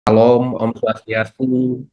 Salam, Om Swastiastu,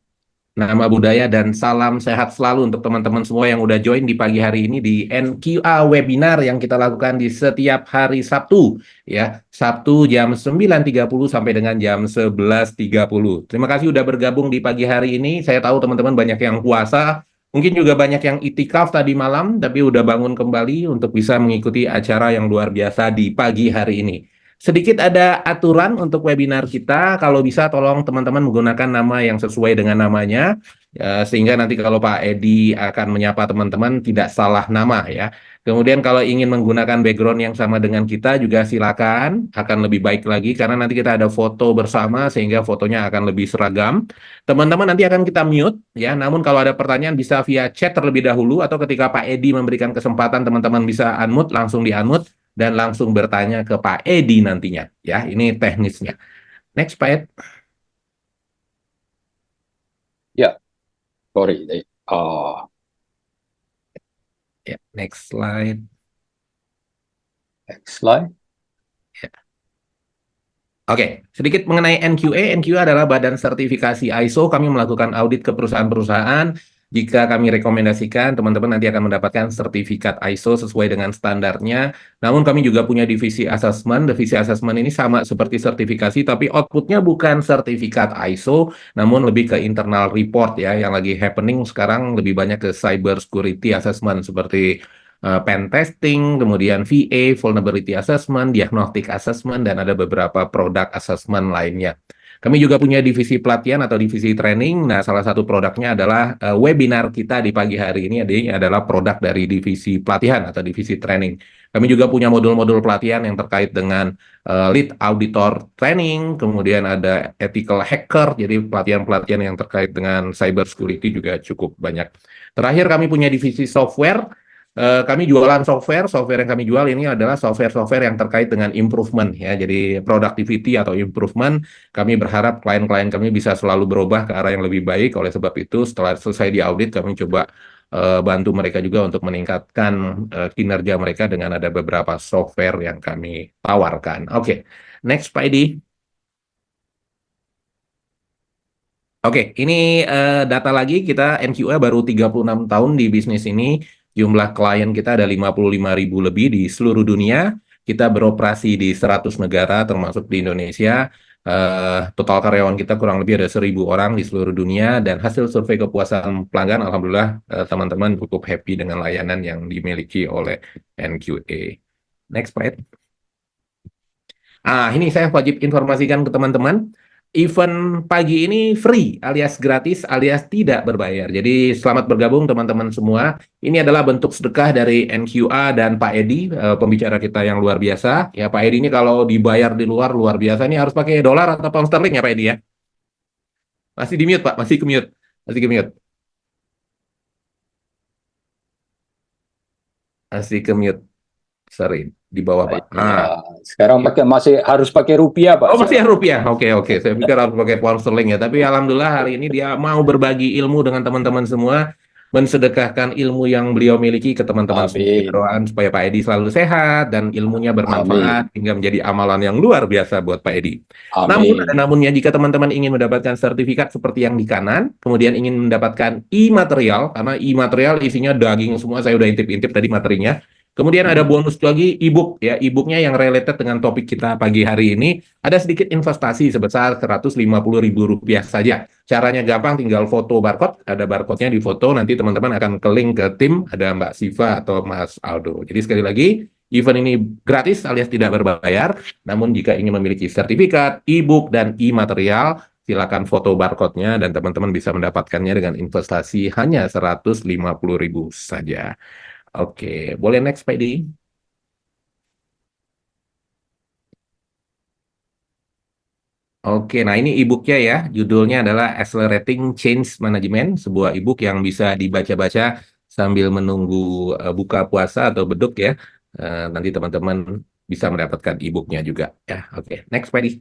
nama budaya dan salam sehat selalu untuk teman-teman semua yang udah join di pagi hari ini di NQA webinar yang kita lakukan di setiap hari Sabtu ya. Sabtu jam 9.30 sampai dengan jam 11.30. Terima kasih udah bergabung di pagi hari ini. Saya tahu teman-teman banyak yang puasa, mungkin juga banyak yang itikaf tadi malam tapi udah bangun kembali untuk bisa mengikuti acara yang luar biasa di pagi hari ini. Sedikit ada aturan untuk webinar kita, kalau bisa tolong teman-teman menggunakan nama yang sesuai dengan namanya, ya, sehingga nanti kalau Pak Edi akan menyapa teman-teman tidak salah nama ya. Kemudian kalau ingin menggunakan background yang sama dengan kita juga silakan, akan lebih baik lagi karena nanti kita ada foto bersama sehingga fotonya akan lebih seragam. Teman-teman nanti akan kita mute ya, namun kalau ada pertanyaan bisa via chat terlebih dahulu atau ketika Pak Edi memberikan kesempatan teman-teman bisa unmute, langsung di-unmute dan langsung bertanya ke Pak Edi nantinya. Ya, ini teknisnya. Next, Pak Ed. Ya, sorry. Ya, next slide. Next slide. Ya. Oke, sedikit mengenai NQA. NQA adalah Badan Sertifikasi ISO. Kami melakukan audit ke perusahaan-perusahaan. Jika kami rekomendasikan, teman-teman nanti akan mendapatkan sertifikat ISO sesuai dengan standarnya. Namun kami juga punya divisi assessment. Divisi assessment ini sama seperti sertifikasi, tapi outputnya bukan sertifikat ISO, namun lebih ke internal report ya, yang lagi happening sekarang lebih banyak ke cyber security assessment seperti pen testing, kemudian VA, vulnerability assessment, diagnostic assessment, dan ada beberapa product assessment lainnya. Kami juga punya divisi pelatihan atau divisi training. Nah, salah satu produknya adalah webinar kita di pagi hari ini adalah produk dari divisi pelatihan atau divisi training. Kami juga punya modul-modul pelatihan yang terkait dengan lead auditor training, kemudian ada ethical hacker, jadi pelatihan-pelatihan yang terkait dengan cyber security juga cukup banyak. Terakhir kami punya divisi software. Kami jualan software yang kami jual ini adalah software-software yang terkait dengan improvement ya. Jadi productivity atau improvement, kami berharap klien-klien kami bisa selalu berubah ke arah yang lebih baik. Oleh sebab itu, setelah selesai di audit, kami coba bantu mereka juga untuk meningkatkan kinerja mereka dengan ada beberapa software yang kami tawarkan. Oke, next Pak Edi. Oke, ini data lagi kita NQA baru 36 tahun di bisnis ini. Jumlah klien kita ada 55.000 lebih di seluruh dunia. Kita beroperasi di 100 negara termasuk di Indonesia. Total karyawan kita kurang lebih ada 1.000 orang di seluruh dunia dan hasil survei kepuasan pelanggan alhamdulillah teman-teman cukup happy dengan layanan yang dimiliki oleh NQA. Next slide. Ini saya wajib informasikan ke teman-teman. Event pagi ini free alias gratis alias tidak berbayar. Jadi selamat bergabung teman-teman semua. Ini adalah bentuk sedekah dari NQA dan Pak Edi, pembicara kita yang luar biasa. Ya Pak Edi ini kalau dibayar di luar biasa ini harus pakai dolar atau pound sterling ya Pak Edi ya. Masih di mute Pak, masih ke mute. Masih ke mute. Masih ke mute. Sorry, di bawah Pak. Ya, sekarang masih harus pakai rupiah, Pak. Oh masih ya rupiah, oke. Saya pikir harus pakai pound sterling ya. Tapi alhamdulillah hari ini dia mau berbagi ilmu dengan teman-teman semua, mensedekahkan ilmu yang beliau miliki ke teman-teman semua. Kita Amin. doakan supaya Pak Edi selalu sehat dan ilmunya bermanfaat Amin. hingga menjadi amalan yang luar biasa buat Pak Edi. Namun ada Amin. namunnya jika teman-teman ingin mendapatkan sertifikat seperti yang di kanan, kemudian ingin mendapatkan e-material karena e-material isinya daging semua, saya udah intip-intip tadi materinya. Kemudian ada bonus lagi e-book ya, e-booknya yang related dengan topik kita pagi hari ini. Ada sedikit investasi sebesar Rp150.000 saja. Caranya gampang, tinggal foto barcode, ada barcode-nya di foto, nanti teman-teman akan ke link ke tim, ada Mbak Siva atau Mas Aldo. Jadi sekali lagi, event ini gratis alias tidak berbayar, namun jika ingin memiliki sertifikat, e-book, dan e-material, silakan foto barcode-nya dan teman-teman bisa mendapatkannya dengan investasi hanya Rp150.000 saja. Oke, boleh next Pak Edi? Oke, nah ini e-booknya ya, judulnya adalah Accelerating Change Management, sebuah e-book yang bisa dibaca-baca sambil menunggu buka puasa atau beduk ya. Nanti teman-teman bisa mendapatkan e-booknya juga ya. Oke, next Pak Edi.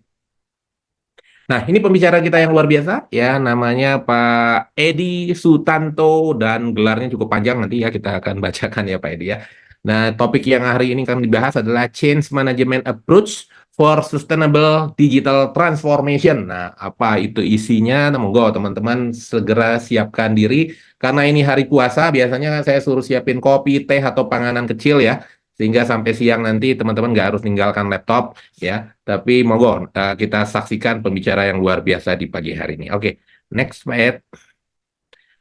Nah, ini pembicara kita yang luar biasa ya, namanya Pak Edi Sutanto dan gelarnya cukup panjang nanti ya kita akan bacakan ya Pak Edi ya. Nah, topik yang hari ini kami dibahas adalah Change Management Approach for Sustainable Digital Transformation. Nah, apa itu isinya? Nah, monggo teman-teman segera siapkan diri karena ini hari puasa. Biasanya saya suruh siapin kopi, teh atau panganan kecil ya, sehingga sampai siang nanti teman-teman nggak harus meninggalkan laptop ya. Tapi monggo kita saksikan pembicara yang luar biasa di pagi hari ini. Oke, next Pak.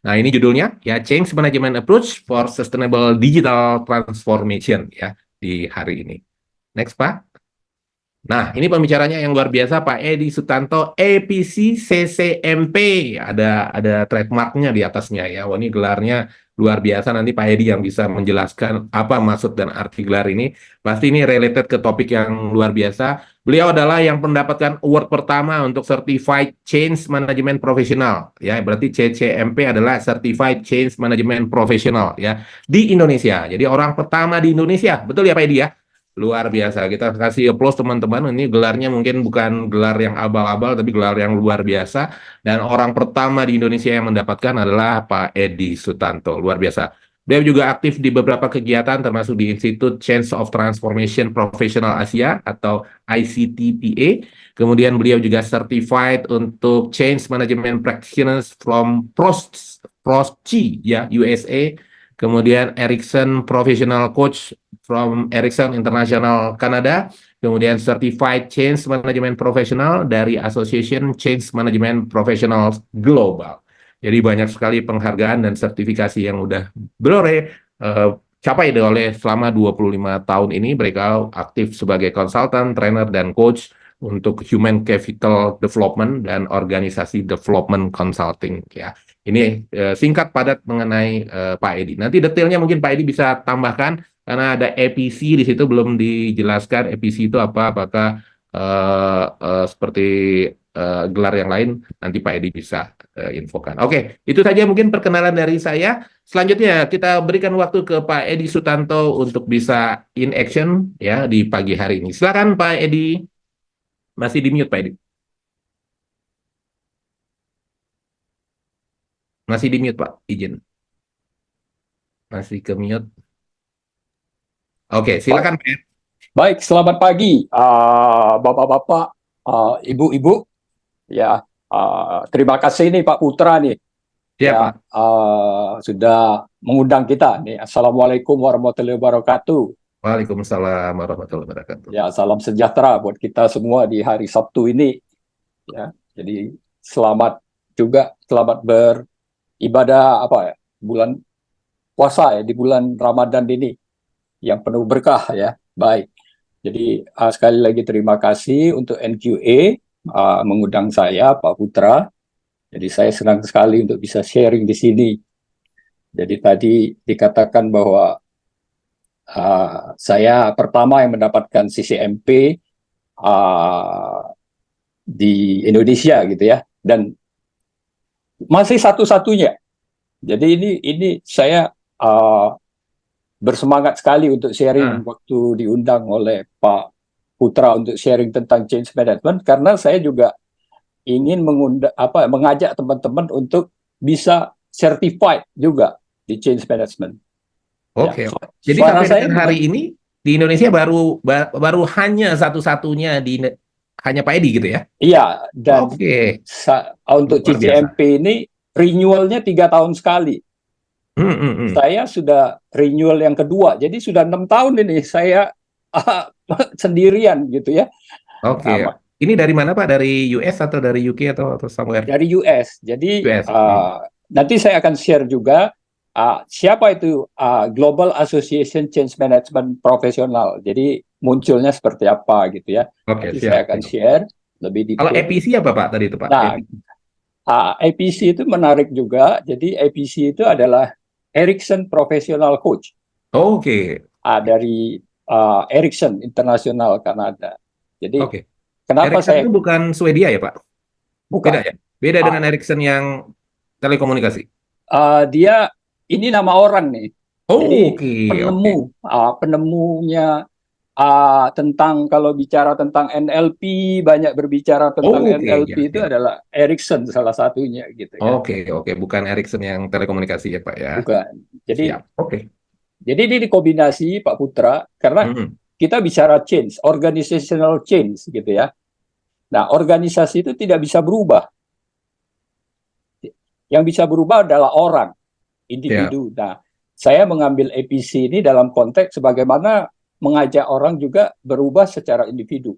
Nah, ini judulnya ya Change Management Approach for Sustainable Digital Transformation ya di hari ini. Next, Pak. Nah, ini pembicaranya yang luar biasa Pak Edi Sutanto, APC CCMP. Ada trademarknya di atasnya ya. Wah, ini gelarnya luar biasa. Nanti Pak Edi yang bisa menjelaskan apa maksud dan arti gelar ini. Pasti ini related ke topik yang luar biasa. Beliau adalah yang mendapatkan award pertama untuk Certified Change Management Professional. Ya, berarti CCMP adalah Certified Change Management Professional ya di Indonesia. Jadi orang pertama di Indonesia. Betul ya Pak Edi ya? Luar biasa. Kita kasih applause teman-teman. Ini gelarnya mungkin bukan gelar yang abal-abal, tapi gelar yang luar biasa. Dan orang pertama di Indonesia yang mendapatkan adalah Pak Edi Sutanto. Luar biasa. Beliau juga aktif di beberapa kegiatan, termasuk di Institute Change of Transformation Professional Asia atau ICTPA. Kemudian beliau juga certified untuk Change Management Practitioners from PROSCI, ya, USA. Kemudian Ericsson Professional Coach from Ericsson International Canada, kemudian Certified Change Management Professional dari Association Change Management Professionals Global. Jadi banyak sekali penghargaan dan sertifikasi yang udah beliau capai oleh selama 25 tahun ini. Mereka aktif sebagai konsultan, trainer, dan coach untuk human capital development dan organisasi development consulting ya. Ini singkat padat mengenai Pak Edi. Nanti detailnya mungkin Pak Edi bisa tambahkan karena ada EPC di situ belum dijelaskan EPC itu apa, apakah seperti gelar yang lain nanti Pak Edi bisa infokan. Oke, itu saja mungkin perkenalan dari saya. Selanjutnya kita berikan waktu ke Pak Edi Sutanto untuk bisa in action ya di pagi hari ini. Silakan Pak Edi. Masih di mute Pak Edi. Masih di mute Pak, izin. Masih ke mute. Oke, silakan Pak Edi. Baik, selamat pagi, Bapak-bapak, Ibu-ibu. Ya, terima kasih nih Pak Putra nih. Siap Ya, Pak. sudah mengundang kita nih. Assalamualaikum warahmatullahi wabarakatuh. Waalaikumsalam warahmatullahi wabarakatuh. Ya, salam sejahtera buat kita semua di hari Sabtu ini. Ya, jadi selamat beribadah bulan puasa ya di bulan Ramadan ini yang penuh berkah ya. Baik. Jadi sekali lagi terima kasih untuk NQA mengundang saya Pak Putra. Jadi saya senang sekali untuk bisa sharing di sini. Jadi tadi dikatakan bahwa saya pertama yang mendapatkan CCMP di Indonesia gitu ya, dan masih satu-satunya. Jadi ini saya bersemangat sekali untuk sharing waktu diundang oleh Pak Putra untuk sharing tentang change management, karena saya juga ingin mengajak teman-teman untuk bisa certified juga di change management. Oke. Ya. Jadi Suara sampai saya dengan hari ini di Indonesia baru hanya satu-satunya hanya Pak Edi gitu ya? Iya, dan Oke. untuk Luar biasa. CCMP ini renewalnya 3 tahun sekali. Saya sudah renewal yang kedua, jadi sudah 6 tahun ini saya sendirian gitu ya. Oke. Nah, Ini dari mana Pak? Dari US atau dari UK atau somewhere? dari US. Jadi US. nanti saya akan share juga siapa itu Global Association Change Management Professional. Jadi munculnya seperti apa gitu ya. Oke, Nanti siap. saya akan share lebih detail. Kalau EPC apa Pak tadi itu Pak? Nah, APC itu menarik juga. Jadi APC itu adalah Ericsson Professional Coach. Oke. Dari Ericsson International Kanada. Jadi kenapa Ericsson saya itu bukan Swedia ya Pak? bukan? Beda ya? Beda dengan Ericsson yang telekomunikasi. Dia ini nama orang nih. Jadi penemunya tentang, kalau bicara tentang NLP, banyak berbicara tentang NLP itu adalah Ericsson salah satunya gitu ya. Oke, bukan Ericsson yang telekomunikasi ya Pak ya. Bukan. Jadi Siap. Oke. Jadi ini dikombinasi Pak Putra, karena kita bicara change, organizational change gitu ya. Nah, organisasi itu tidak bisa berubah. Yang bisa berubah adalah orang, Ya, individu. Nah, saya mengambil APC ini dalam konteks sebagaimana mengajak orang juga berubah secara individu.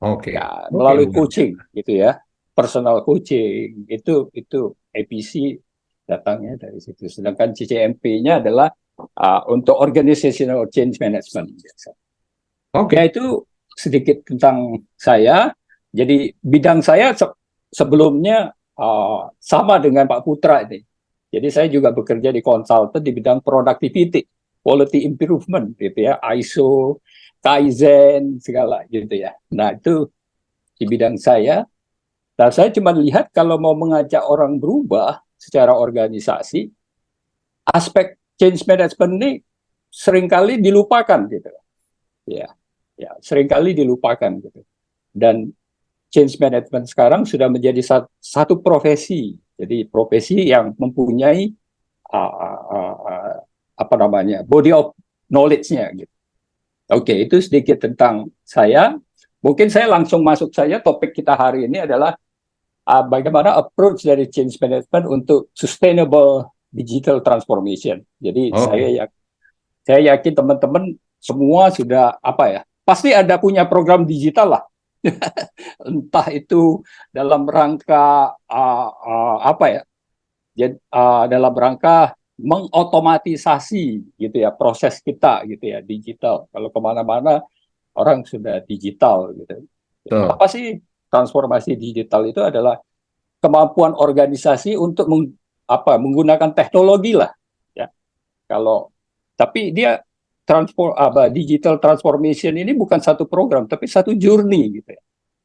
oke, Ya, oke, melalui luar coaching biasa. gitu ya. Personal coaching itu APC datangnya dari situ. Sedangkan CCMP-nya adalah untuk organizational change management. Ya Oke, itu sedikit tentang saya. Jadi bidang saya sebelumnya sama dengan Pak Putra ini. Jadi saya juga bekerja di konsultan di bidang productivity, quality improvement gitu ya, ISO, Kaizen segala gitu ya. Nah itu di bidang saya. Nah saya cuma lihat kalau mau mengajak orang berubah secara organisasi, aspek change management ini seringkali dilupakan gitu. Ya, ya seringkali dilupakan gitu. Dan change management sekarang sudah menjadi satu profesi. Jadi profesi yang mempunyai apa namanya body of knowledge-nya gitu. Oke, itu sedikit tentang saya. Mungkin saya langsung masuk saja topik kita hari ini adalah bagaimana approach dari change management untuk sustainable digital transformation. Jadi oke. saya yakin teman-teman semua sudah apa ya, pasti ada punya program digital lah. Entah itu dalam rangka apa ya, dalam rangka mengotomatisasi gitu ya proses kita gitu ya digital. Kalau kemana-mana orang sudah digital gitu. Betul. Apa sih transformasi digital itu adalah kemampuan organisasi untuk menggunakan teknologi lah ya. Kalau tapi dia digital transformation ini bukan satu program tapi satu journey gitu ya.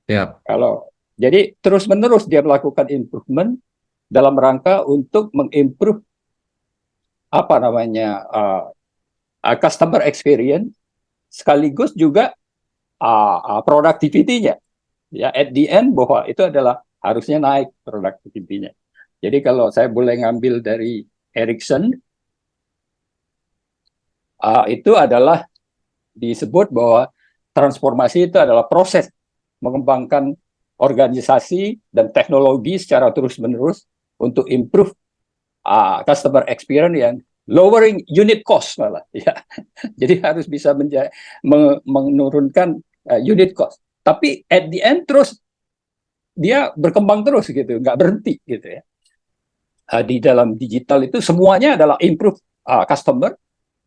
Siap. Kalau jadi terus-menerus dia melakukan improvement dalam rangka untuk mengimprove apa namanya customer experience sekaligus juga productivity-nya. Ya, at the end bahwa itu adalah harusnya naik productivity-nya. Jadi kalau saya boleh ngambil dari Ericsson, itu adalah disebut bahwa transformasi itu adalah proses mengembangkan organisasi dan teknologi secara terus-menerus untuk improve customer experience yang lowering unit cost malah ya. Jadi harus bisa menurunkan unit cost. Tapi at the end terus dia berkembang terus gitu, nggak berhenti gitu ya. Di dalam digital itu semuanya adalah improve customer,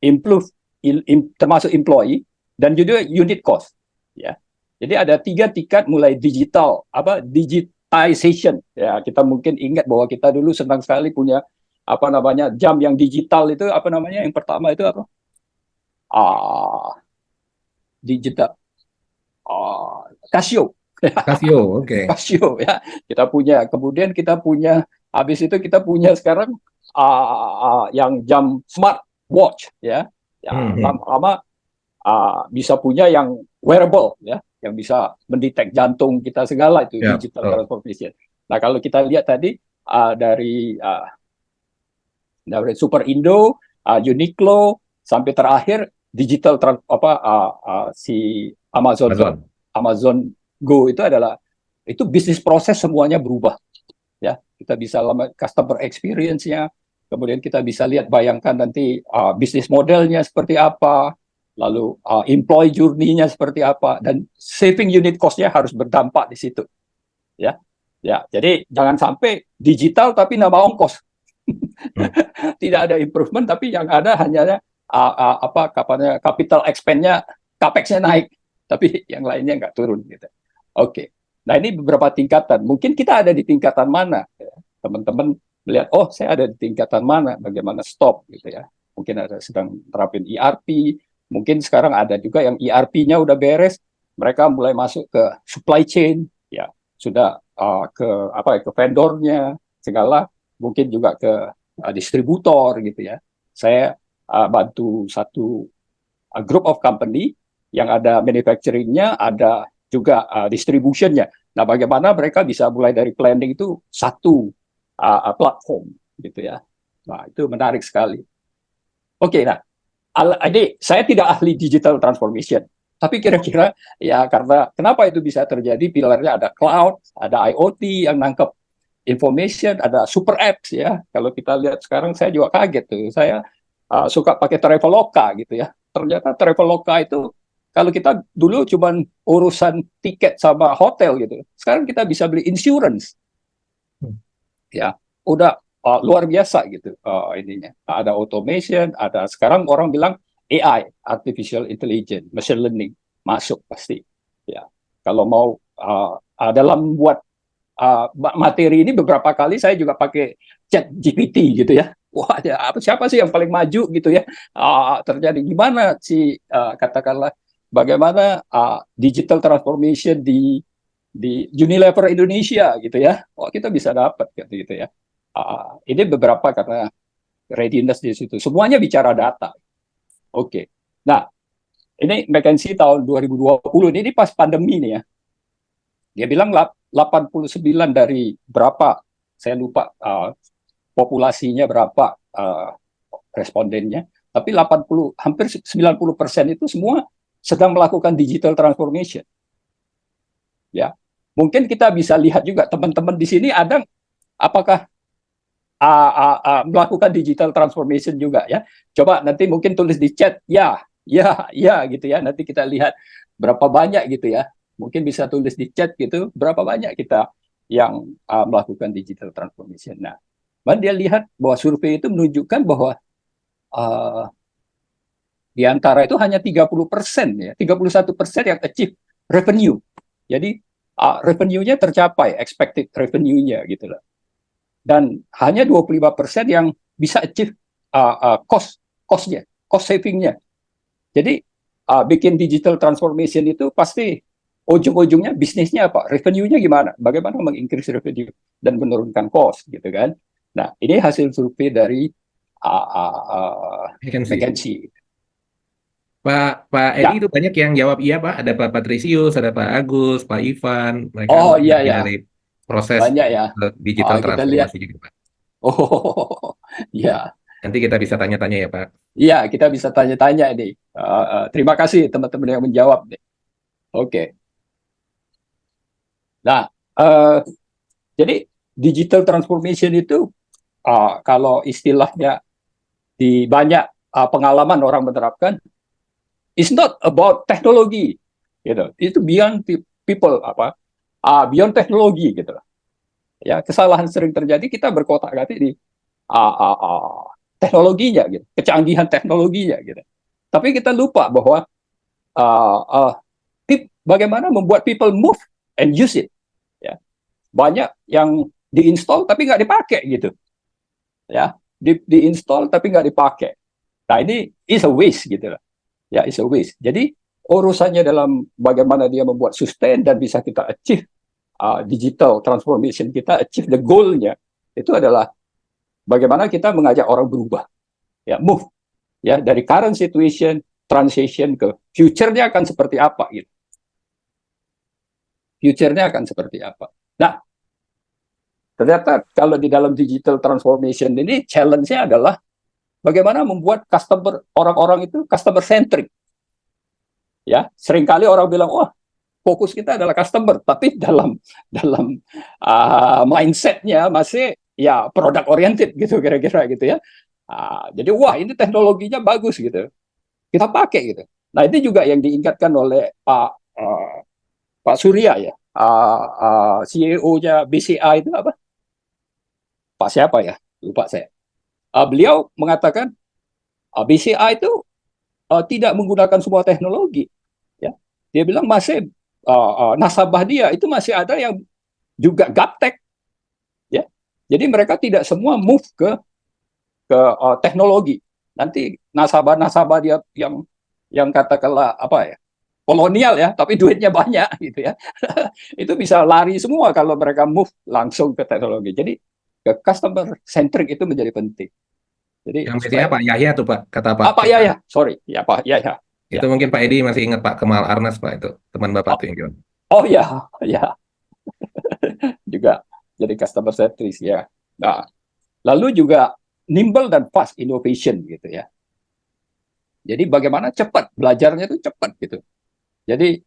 improve termasuk employee dan juga unit cost ya. Jadi ada 3 tingkat mulai digital digitization ya. Kita mungkin ingat bahwa kita dulu senang sekali punya apa namanya jam yang digital itu apa namanya yang pertama itu apa digital Casio. Casio, oke. Casio ya kita punya, kemudian kita punya, habis itu kita punya sekarang yang jam smart watch ya, ya Mhm. lama-lama bisa punya yang wearable ya, yang bisa mendetek jantung kita segala, itu Siap, digital betul. transformation. Nah kalau kita lihat tadi dari Super Indo, Uniqlo sampai terakhir digital si Amazon Amazon. Amazon Go itu bisnis proses semuanya berubah ya. Kita bisa lama customer experience-nya, kemudian kita bisa lihat bayangkan nanti bisnis modelnya seperti apa, lalu employee journey-nya seperti apa, dan saving unit cost-nya harus berdampak di situ ya. Ya, jadi jangan sampai digital tapi nama ongkos. Hmm. Tidak ada improvement tapi yang ada hanya capital expense-nya, capex-nya naik tapi yang lainnya nggak turun gitu. Oke. Nah, ini beberapa tingkatan. Mungkin kita ada di tingkatan mana? Ya. Teman-teman melihat, oh saya ada di tingkatan mana? Bagaimana stop gitu ya. Mungkin ada sedang terapin ERP, mungkin sekarang ada juga yang ERP-nya udah beres, mereka mulai masuk ke supply chain, ya sudah ke vendornya segala, mungkin juga ke distributor gitu ya. Saya bantu satu group of company yang ada manufacturing-nya, ada juga distribution-nya. Nah, bagaimana mereka bisa mulai dari planning itu satu platform gitu ya. Nah, itu menarik sekali. Oke, nah Ini saya tidak ahli digital transformation, tapi kira-kira ya karena kenapa itu bisa terjadi, pilarnya ada cloud, ada IoT yang nangkep information, ada super apps ya. Kalau kita lihat sekarang saya juga kaget tuh. Saya suka pakai Traveloka gitu ya. Ternyata Traveloka itu kalau kita dulu cuman urusan tiket sama hotel gitu. Sekarang kita bisa beli insurance ya. Udah luar biasa gitu ininya. Ada automation, ada sekarang orang bilang AI, artificial intelligence, machine learning masuk pasti. Ya. Kalau mau dalam buat materi ini beberapa kali saya juga pakai chat GPT gitu ya. Wah, siapa sih yang paling maju gitu ya? Terjadi gimana sih katakanlah bagaimana digital transformation di Unilever Indonesia gitu ya? Wah, kita bisa dapat gitu ya. Ini beberapa karena readiness di situ. Semuanya bicara data. Oke. Nah, ini McKinsey tahun 2020 ini pas pandemi nih ya. Dia bilang 89 dari berapa, saya lupa populasinya berapa respondennya, tapi 80, hampir 90% itu semua sedang melakukan digital transformation. Ya, mungkin kita bisa lihat juga teman-teman di sini ada apakah melakukan digital transformation juga ya. Coba nanti mungkin tulis di chat ya, ya, ya gitu ya. Nanti kita lihat berapa banyak gitu ya. Mungkin bisa tulis di chat gitu, berapa banyak kita yang melakukan digital transformation. Nah, dia lihat bahwa survei itu menunjukkan bahwa uh, di antara itu hanya 30% ya, 31% yang achieve revenue. Jadi revenue-nya tercapai, expected revenue-nya gitu loh. Dan hanya 25% yang bisa achieve cost-nya, cost saving-nya. Jadi bikin digital transformation itu pasti ujung-ujungnya bisnisnya apa? Revenue-nya gimana? Bagaimana mengincrease revenue dan menurunkan cost gitu kan? Nah, ini hasil survei dari McKinsey. McKinsey. Pak Edi Ya, itu banyak yang jawab iya Pak. Ada Pak Patrisius, ada Pak Agus, Pak Ivan. Mereka oh udah iya ya, bagian dari proses banyak ya. digital Kita lihat. transformasi juga Pak. Oh, ya, Nanti kita bisa tanya-tanya ya Pak. iya kita bisa tanya-tanya ini. Terima kasih teman-teman yang menjawab nih. Oke. Nah, jadi digital transformation itu kalau istilahnya di banyak pengalaman orang menerapkan, it's not about teknologi, gitu. Itu beyond people apa, beyond teknologi gitu. Ya kesalahan sering terjadi kita berkotak-atik di teknologinya, gitu, kecanggihan teknologinya, gitu. Tapi kita lupa bahwa uh, uh, bagaimana membuat people move and use it. Ya. Banyak yang diinstal tapi nggak dipakai gitu. Ya, diinstal tapi nggak dipakai. Nah ini is a waste gitu lah. Ya, is a waste. Jadi urusannya dalam bagaimana dia membuat sustain dan bisa kita achieve digital transformation kita, achieve the goal-nya itu adalah bagaimana kita mengajak orang berubah, ya move, ya dari current situation transition ke future-nya akan seperti apa gitu. Future-nya akan seperti apa. Nah, ternyata kalau di dalam digital transformation ini challenge-nya adalah bagaimana membuat customer orang-orang itu customer centric. Ya, seringkali orang bilang, "Wah, fokus kita adalah customer," tapi dalam mindsetnya masih ya product oriented gitu kira-kira gitu ya. Jadi wah ini teknologinya bagus gitu, kita pakai gitu. Nah ini juga yang diingatkan oleh Pak Surya ya, CEO-nya BCA itu apa? Pak siapa ya? Lupa saya. Beliau mengatakan BCA itu tidak menggunakan semua teknologi. Ya, dia bilang masih nasabah dia itu masih ada yang juga gaptek. Ya, jadi mereka tidak semua move ke teknologi. Nanti nasabah-nasabah dia yang katakanlah apa ya, kolonial ya, tapi duitnya banyak gitu ya. Itu bisa lari semua kalau mereka move langsung ke teknologi. Jadi ke customer centric itu menjadi penting. Jadi Yang biasanya supaya Pak Yahya tuh Pak, kata Pak Pak Kemal. ya, sorry ya Pak ya. Itu mungkin Pak Edi masih ingat Pak Kemal Arnas Pak itu, teman Bapak Oh, tuh yang jual. oh ya juga jadi customer centric ya. Nah, lalu juga nimble dan fast innovation gitu ya. Jadi bagaimana cepat belajarnya itu cepat gitu. Jadi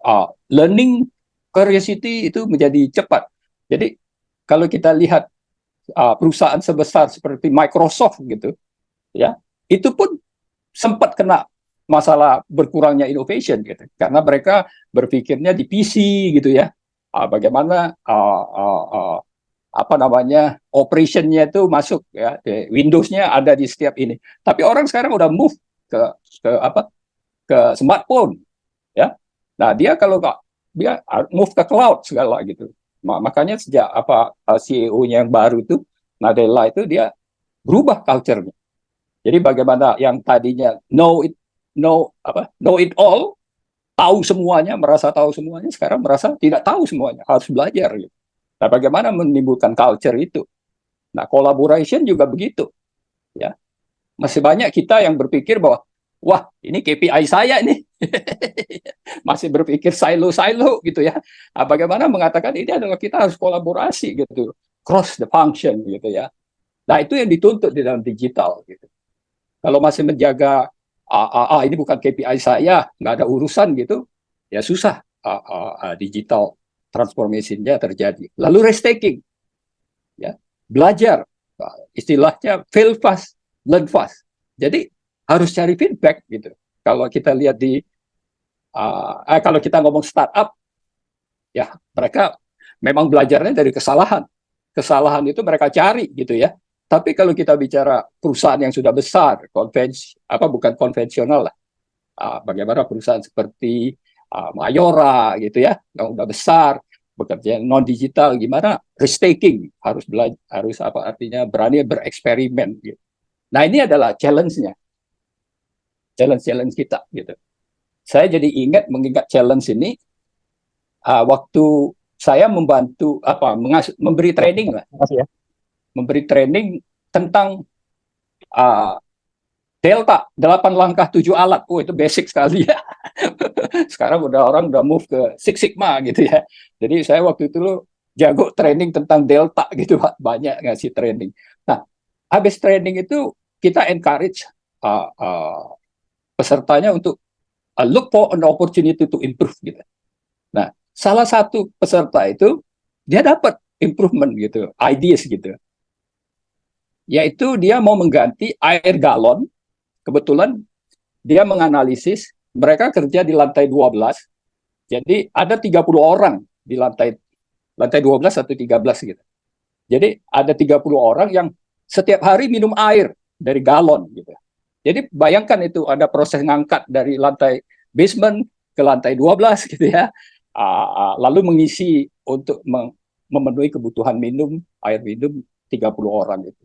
learning curiosity itu menjadi cepat. Jadi kalau kita lihat perusahaan sebesar seperti Microsoft gitu, ya itu pun sempat kena masalah berkurangnya innovation gitu, karena mereka berpikirnya di PC gitu ya. Bagaimana apa namanya operationnya itu masuk ya, Windows-nya ada di setiap ini. Tapi orang sekarang udah move ke apa ke smartphone ya. Nah dia kalau nggak dia move ke cloud segala gitu. Makanya sejak CEO-nya yang baru itu Nadella itu dia berubah culture-nya. Jadi bagaimana yang tadinya know it all, tahu semuanya, merasa tahu semuanya, sekarang merasa tidak tahu semuanya, harus belajar gitu. Nah, bagaimana menimbulkan culture itu? Nah, collaboration juga begitu, ya. Masih banyak kita yang berpikir bahwa wah, ini KPI saya nih. Masih berpikir silo-silo gitu ya. Nah, bagaimana mengatakan ini adalah kita harus kolaborasi gitu, cross the function gitu ya. Nah, itu yang dituntut di dalam digital gitu. Kalau masih menjaga ini bukan KPI saya, nggak ada urusan gitu, ya susah digital transformation-nya terjadi. Lalu risk taking, ya belajar, istilahnya fail fast, learn fast. Jadi harus cari feedback gitu. Kalau kita lihat kalau kita ngomong startup, ya mereka memang belajarnya dari kesalahan. Kesalahan itu mereka cari gitu ya. Tapi kalau kita bicara perusahaan yang sudah besar, bukan konvensional lah. Bagaimana perusahaan seperti Mayora gitu ya, yang udah besar, bekerja non digital, gimana risk taking, harus apa artinya berani bereksperimen gitu. Nah ini adalah challenge-nya, challenge kita gitu. Saya jadi mengingat challenge ini waktu saya membantu memberi training lah, memberi training tentang Delta, 8 langkah 7 alat. Oh, itu basic sekali ya. Sekarang orang udah move ke Six Sigma gitu ya. Jadi saya waktu itu jago training tentang Delta gitu, banyak ngasih training. Nah, habis training itu kita encourage pesertanya untuk look for an opportunity to improve gitu. Nah, salah satu peserta itu dia dapat improvement gitu, ideas gitu. Yaitu dia mau mengganti air galon. Kebetulan dia menganalisis, mereka kerja di lantai 12, jadi ada 30 orang di lantai 12 atau 13 gitu. Jadi ada 30 orang yang setiap hari minum air dari galon gitu. Jadi bayangkan itu ada proses ngangkat dari lantai basement ke lantai 12 gitu ya. Lalu mengisi untuk memenuhi kebutuhan air minum 30 orang gitu.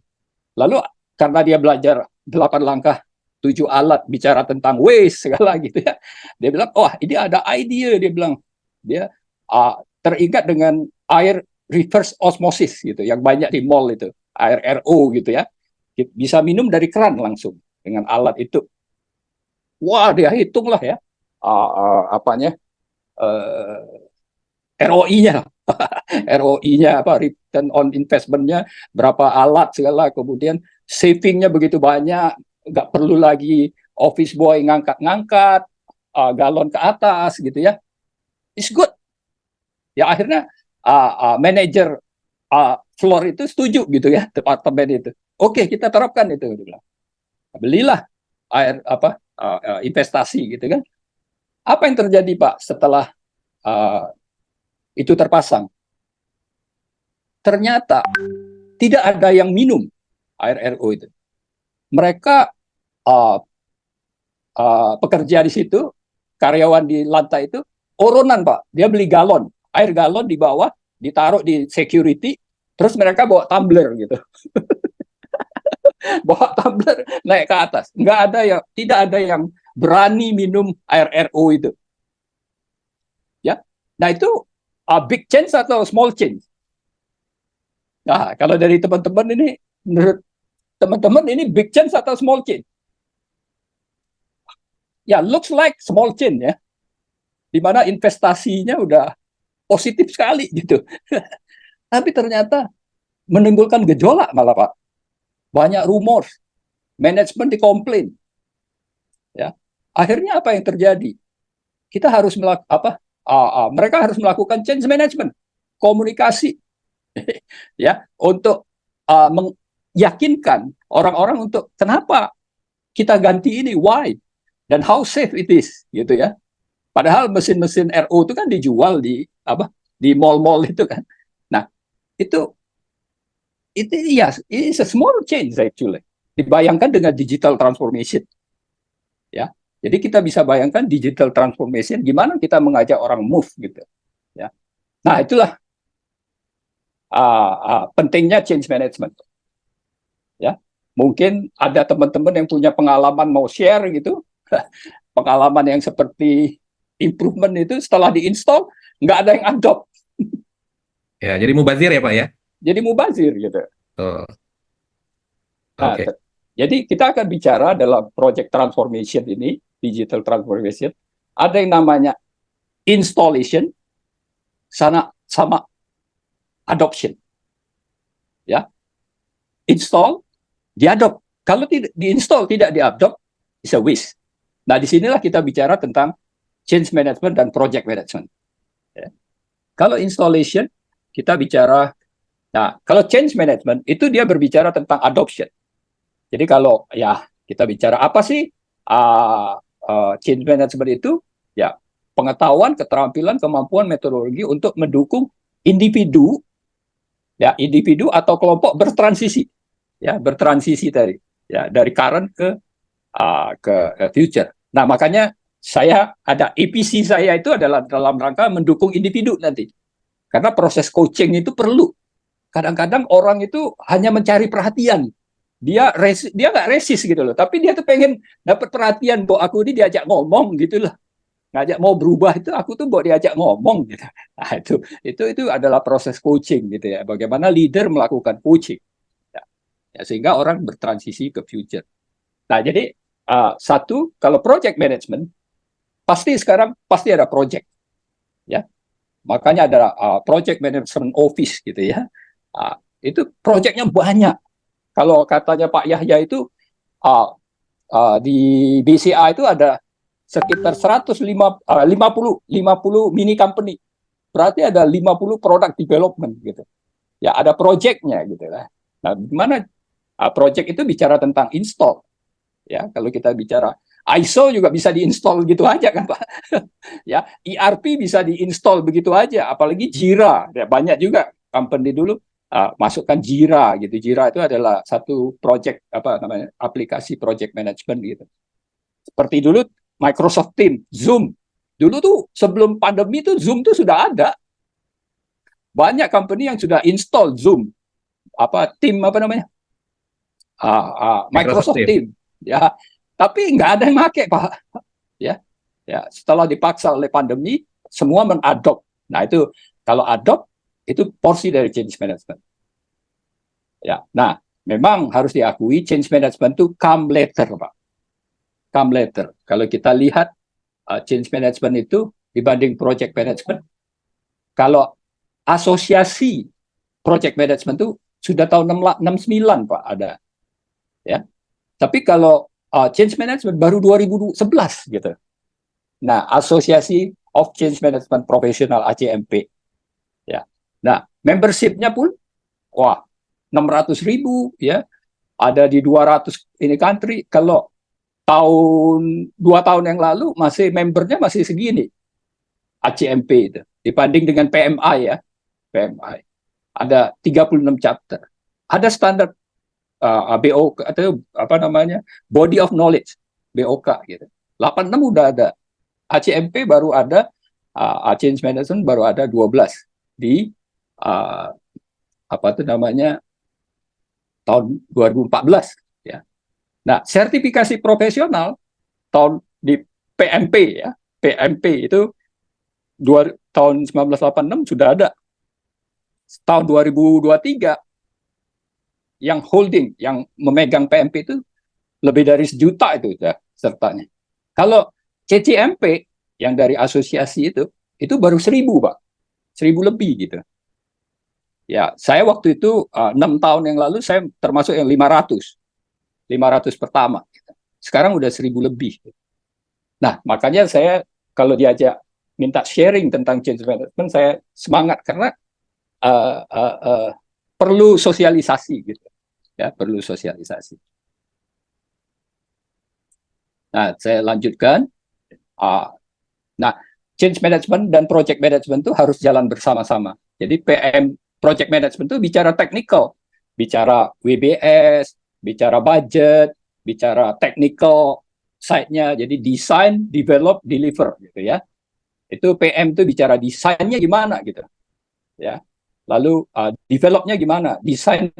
Lalu karena dia belajar 8 langkah 7 alat bicara tentang waste segala gitu ya. Dia bilang, "Oh, ini ada ide," dia bilang. Dia teringat dengan air reverse osmosis gitu yang banyak di mall itu, air RO gitu ya. Bisa minum dari keran langsung dengan alat itu. Wah, dia hitung lah ya. ROI-nya. ROI-nya return on investment-nya berapa alat segala, kemudian saving-nya begitu banyak, nggak perlu lagi office boy ngangkat-ngangkat galon ke atas gitu ya. It's good. Ya akhirnya manajer floor itu setuju gitu ya, departemen itu. Oke, kita terapkan itu. Belilah investasi gitu kan. Apa yang terjadi Pak setelah itu terpasang? Ternyata tidak ada yang minum air RO itu. Mereka pekerja di situ, karyawan di lantai itu, oronan Pak. Dia beli galon, air galon di bawah, ditaruh di security, terus mereka bawa tumbler gitu. Bawa tumbler naik ke atas. Tidak ada yang berani minum air RO itu. Ya, nah itu big change atau small change? Nah, kalau dari teman-teman ini, menurut teman-teman ini big change atau small change? Ya, looks like small change ya. Di mana investasinya udah positif sekali gitu. Tapi ternyata menimbulkan gejolak malah Pak. Banyak rumor, manajemen dikomplain. Ya. akhirnya apa yang terjadi? Kita harus mereka harus melakukan change management, komunikasi, ya, untuk meyakinkan orang-orang untuk kenapa kita ganti ini, why, dan how safe it is, gitu ya. Padahal mesin-mesin RO itu kan dijual di mall-mall itu kan. Nah, itu ya, it's a small change actually. Dibayangkan dengan digital transformation, ya. Jadi kita bisa bayangkan digital transformation gimana kita mengajak orang move gitu, ya. Nah, itulah pentingnya change management, ya. Mungkin ada teman-teman yang punya pengalaman mau share gitu, pengalaman yang seperti improvement itu setelah diinstal nggak ada yang adopt. Ya, jadi mubazir ya Pak ya? Jadi mubazir gitu. Oh, Nah, oke. jadi kita akan bicara dalam project transformation ini, digital transformation, ada yang namanya installation, sama adoption. Ya, install, diadopt. Kalau tidak diinstall, tidak diadopt, is a waste. Nah, disinilah kita bicara tentang change management dan project management. Ya. Kalau installation, kita bicara, nah, kalau change management, itu dia berbicara tentang adoption. Jadi kalau ya kita bicara apa sih change management itu, ya pengetahuan, keterampilan, kemampuan, metodologi untuk mendukung individu, ya individu atau kelompok bertransisi, ya bertransisi dari current ke future. Nah, makanya saya ada EPC saya itu adalah dalam rangka mendukung individu nanti, karena proses coaching itu perlu. Kadang-kadang orang itu hanya mencari perhatian, dia nggak resist gitu loh, tapi dia tuh pengen dapat perhatian, bahwa aku ini diajak ngomong gitu loh, ngajak mau berubah itu aku tuh mau diajak ngomong gitu. Nah, itu adalah proses coaching gitu ya, bagaimana leader melakukan coaching, ya, ya, sehingga orang bertransisi ke future. Nah, jadi satu, kalau project management sekarang pasti ada project, ya, makanya ada project management office gitu ya. Itu projectnya banyak. Kalau katanya Pak Yahya itu di BCA itu ada sekitar 50 mini company. Berarti ada 50 product development gitu. Ya, ada projectnya gitu lah. Nah, gimana project itu bicara tentang install. Ya, kalau kita bicara ISO juga bisa diinstal gitu aja kan Pak. Ya, ERP bisa diinstal begitu aja, apalagi Jira. Ya, banyak juga company dulu masukkan Jira gitu. Jira itu adalah satu project aplikasi project management gitu. Seperti dulu Microsoft Teams, Zoom. Dulu tuh sebelum pandemi tuh Zoom tuh sudah ada. Banyak company yang sudah install Zoom. Microsoft Microsoft Team. Teams. Ya, tapi nggak ada yang pakai Pak. Ya, ya. Setelah dipaksa oleh pandemi, semua mengadopt. Nah, itu kalau adopt itu porsi dari change management. Ya, nah memang harus diakui change management itu come later, Pak. Come later. Kalau kita lihat change management itu dibanding project management, kalau asosiasi project management itu sudah tahun 69 Pak ada. Ya. Tapi kalau change management baru 2011 gitu. Nah, Asosiasi of Change Management Professional ACMP. Ya. Nah, membershipnya pun wah 600.000 ya, ada di 200 ini country. Kalau 2 tahun yang lalu masih membernya masih segini ACMP itu dibanding dengan PMI ya, PMI ada 36 chapter, ada standar BO atau body of knowledge BOK gitu, 86 udah ada, ACMP baru ada, change management baru ada 12 di tahun 2014 ya. Nah, sertifikasi profesional di PMP ya, PMP itu tahun 1986 sudah ada. Tahun 2023 yang holding, yang memegang PMP itu lebih dari 1 juta itu ya, sertanya. Kalau CCMP yang dari asosiasi itu baru 1.000 Pak, 1.000 lebih gitu. Ya, saya waktu itu 6 tahun yang lalu saya termasuk yang 500 pertama. Sekarang udah 1.000 lebih. Nah, makanya saya kalau diajak minta sharing tentang change management, saya semangat karena uh, uh, uh, perlu sosialisasi gitu, ya perlu sosialisasi. Nah, saya lanjutkan. Uh, nah, change management dan project management itu harus jalan bersama-sama. Jadi PM project management itu bicara technical, bicara WBS, bicara budget, bicara technical side-nya. Jadi design, develop, deliver gitu ya. Itu PM itu bicara desainnya gimana gitu ya. Lalu developnya gimana, desain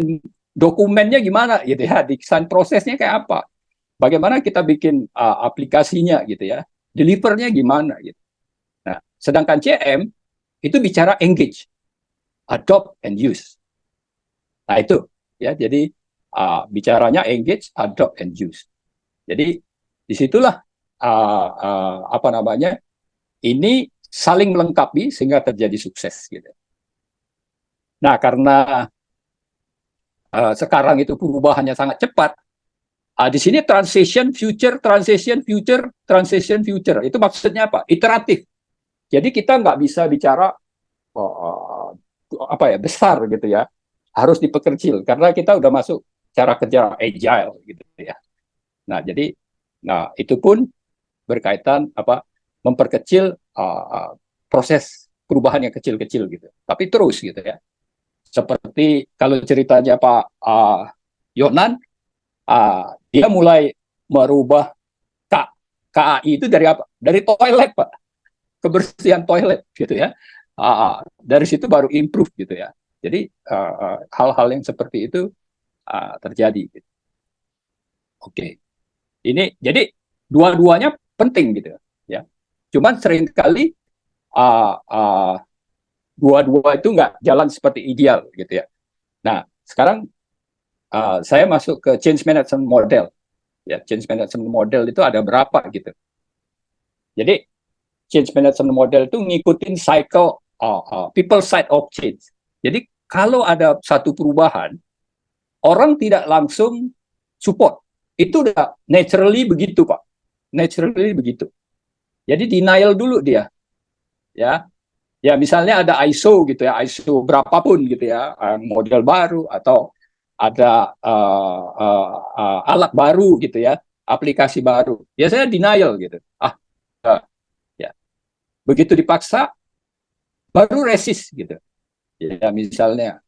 dokumennya gimana gitu ya, desain prosesnya kayak apa, bagaimana kita bikin aplikasinya gitu ya, delivernya gimana gitu. Nah, sedangkan CM itu bicara engage, adopt and use. Nah itu ya, jadi bicaranya engage, adopt and use. Jadi disitulah apa namanya, ini saling melengkapi sehingga terjadi sukses gitu. Nah, karena sekarang itu perubahannya sangat cepat, di sini transition future, transition future, transition future. Itu maksudnya apa? Iteratif. Jadi kita nggak bisa bicara apa ya, besar gitu ya. Harus diperkecil karena kita udah masuk cara kerja agile gitu ya. Nah, jadi itu pun berkaitan apa, memperkecil proses perubahan yang kecil-kecil gitu. Tapi terus gitu ya. Seperti kalau ceritanya Pak Yonan, dia mulai merubah KAI itu dari apa? Dari toilet, Pak. Kebersihan toilet gitu ya. Dari situ baru improve gitu ya. Jadi hal-hal yang seperti itu terjadi. Gitu. Oke. Ini jadi dua-duanya penting gitu ya. Cuman seringkali uh, uh, dua-dua itu nggak jalan seperti ideal gitu ya. Nah, sekarang saya masuk ke change management model. Ya, change management model itu ada berapa gitu. Jadi change management model itu ngikutin cycle people side of change. Jadi kalau ada satu perubahan, orang tidak langsung support. Itu udah naturally begitu, Pak. Naturally begitu. Jadi denial dulu dia. Ya. Ya misalnya ada ISO gitu ya, ISO berapapun gitu ya, model baru atau ada alat baru gitu ya, aplikasi baru. Biasanya denial gitu. Ya. Begitu dipaksa baru resist gitu. Ya misalnya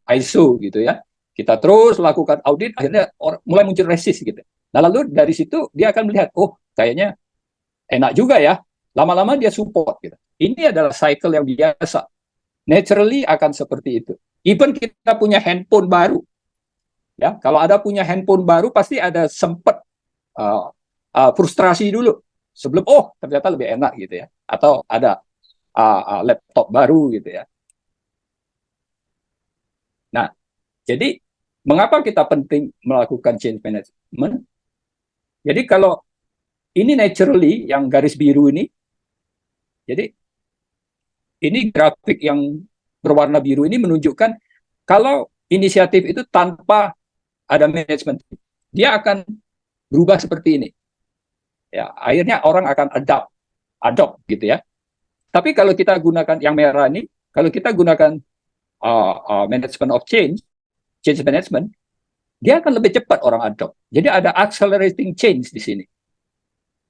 ISO gitu ya, kita terus lakukan audit, akhirnya mulai muncul resist gitu. Nah lalu dari situ dia akan melihat, oh kayaknya enak juga ya, lama-lama dia support gitu. Ini adalah cycle yang biasa, naturally akan seperti itu. Even kita punya handphone baru, ya kalau ada punya handphone baru pasti ada sempat frustrasi dulu sebelum ternyata lebih enak gitu ya, atau ada laptop baru gitu ya. Nah, jadi mengapa kita penting melakukan change management? Jadi kalau ini naturally yang garis biru ini, jadi ini grafik yang berwarna biru ini menunjukkan kalau inisiatif itu tanpa ada manajemen, dia akan berubah seperti ini. Ya, akhirnya orang akan adopt gitu ya. Tapi kalau kita gunakan yang merah ini, kalau kita gunakan management of change management, dia akan lebih cepat orang adopt. Jadi ada accelerating change di sini.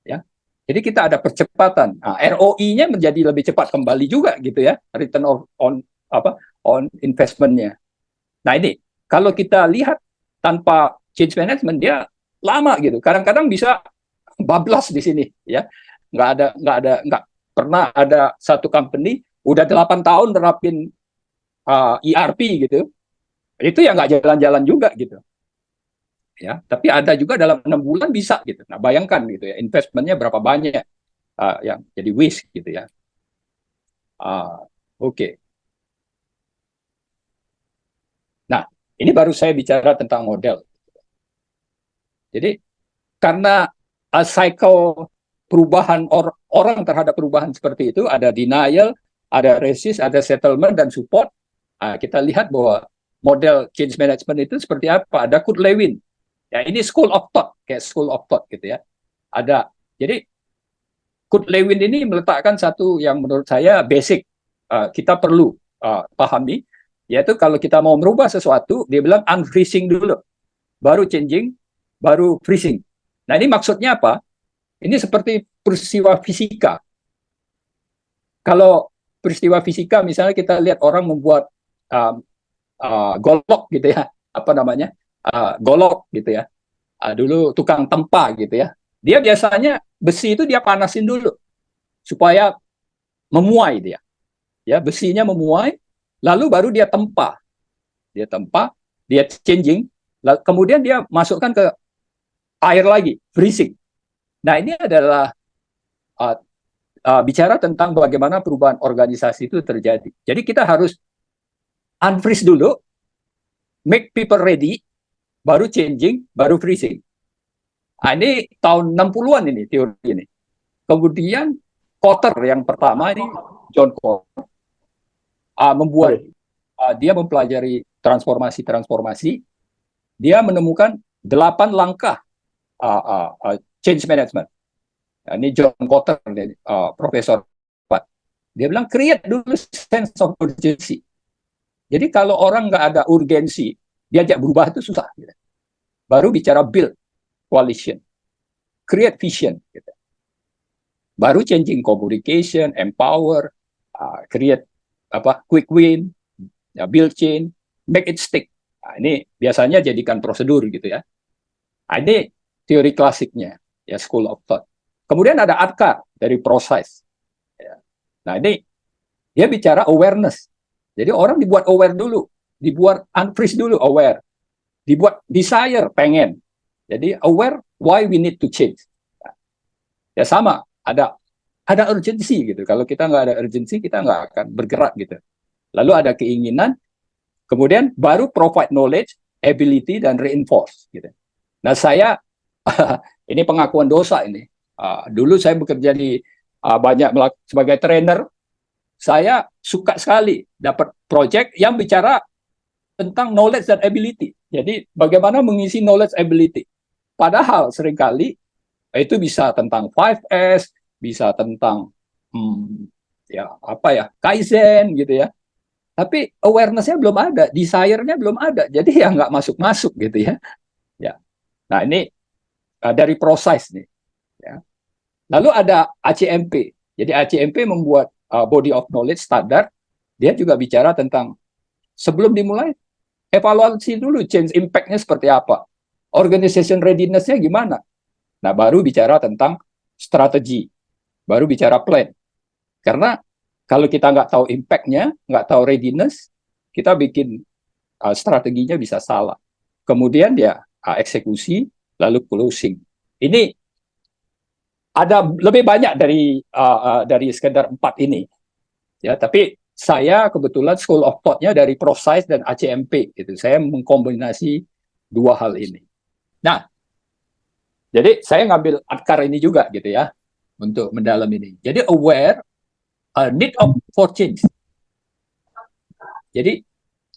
Ya. Jadi kita ada percepatan. ROI-nya menjadi lebih cepat kembali juga gitu ya, return on investment-nya. Nah ini kalau kita lihat tanpa change management dia lama gitu. Kadang-kadang bisa bablas di sini ya. Nggak pernah ada satu company udah 8 tahun nerapin ERP gitu. Itu ya nggak jalan-jalan juga gitu. Ya, tapi ada juga dalam 6 bulan bisa gitu. Nah, bayangkan gitu ya, investmentnya berapa banyak yang jadi waste gitu ya. Oke. Nah, ini baru saya bicara tentang model. Jadi karena cycle perubahan orang terhadap perubahan seperti itu, ada denial, ada resist, ada settlement dan support. Kita lihat bahwa model change management itu seperti apa. Ada Kurt Lewin. Ya, ini school of thought, kayak school of thought gitu ya. Ada Jadi Kurt Lewin ini meletakkan satu yang menurut saya basic, kita perlu pahami, yaitu kalau kita mau merubah sesuatu, dia bilang unfreezing dulu, baru changing, baru freezing. Nah, ini maksudnya apa? Ini seperti peristiwa fisika. Kalau peristiwa fisika, misalnya kita lihat orang membuat golok gitu ya, apa namanya, golok gitu ya. Dulu tukang tempa gitu ya. Dia biasanya besi itu dia panasin dulu supaya memuai dia. Ya, besinya memuai, lalu baru dia tempa. Dia changing, lalu kemudian dia masukkan ke air lagi, freezing. Nah, ini adalah bicara tentang bagaimana perubahan organisasi itu terjadi. Jadi kita harus unfreeze dulu, make people ready, baru changing, baru freezing. Nah, ini tahun 60-an ini teori ini. Kemudian Kotter yang pertama ini, John Kotter, membuat, dia mempelajari transformasi, dia menemukan 8 langkah change management. Nah, ini John Kotter, profesor. Dia bilang create dulu sense of urgency. Jadi kalau orang nggak ada urgensi, diajak berubah itu susah. Gitu. Baru bicara build coalition, create vision. Gitu. Baru changing communication, empower, create quick win, build change, make it stick. Nah, ini biasanya jadikan prosedur gitu ya. Nah, ini teori klasiknya, ya school of thought. Kemudian ada Atkar dari Process. Ya. Nah, ini dia bicara awareness. Jadi orang dibuat aware dulu, dibuat unfreeze dulu aware, dibuat desire pengen. Jadi aware why we need to change. Nah, ya sama, ada urgensi gitu. Kalau kita nggak ada urgensi, kita nggak akan bergerak gitu. Lalu ada keinginan, kemudian baru provide knowledge, ability, dan reinforce. Gitu. Nah saya, ini pengakuan dosa ini. Dulu saya bekerja di banyak sebagai trainer, saya suka sekali dapat project yang bicara tentang knowledge dan ability. Jadi bagaimana mengisi knowledge ability. Padahal seringkali itu bisa tentang 5S, bisa tentang Kaizen gitu ya. Tapi awareness-nya belum ada, desire-nya belum ada. Jadi ya nggak masuk-masuk gitu ya. Ya. Nah, ini dari proses nih. Ya. Lalu ada ACMP. Jadi ACMP membuat body of knowledge standar. Dia juga bicara tentang sebelum dimulai evaluasi dulu change impact-nya seperti apa. Organization readiness-nya gimana. Nah, baru bicara tentang strategi. Baru bicara plan. Karena kalau kita nggak tahu impact-nya, nggak tahu readiness, kita bikin strateginya bisa salah. Kemudian ya eksekusi, lalu closing. Ini ada lebih banyak dari sekedar 4 ini. Ya, tapi saya kebetulan School of Thought-nya dari Process dan ACMP. Gitu. Saya mengkombinasi 2 hal ini. Nah, jadi saya ngambil akar ini juga gitu ya untuk mendalam ini. Jadi aware need for change. Jadi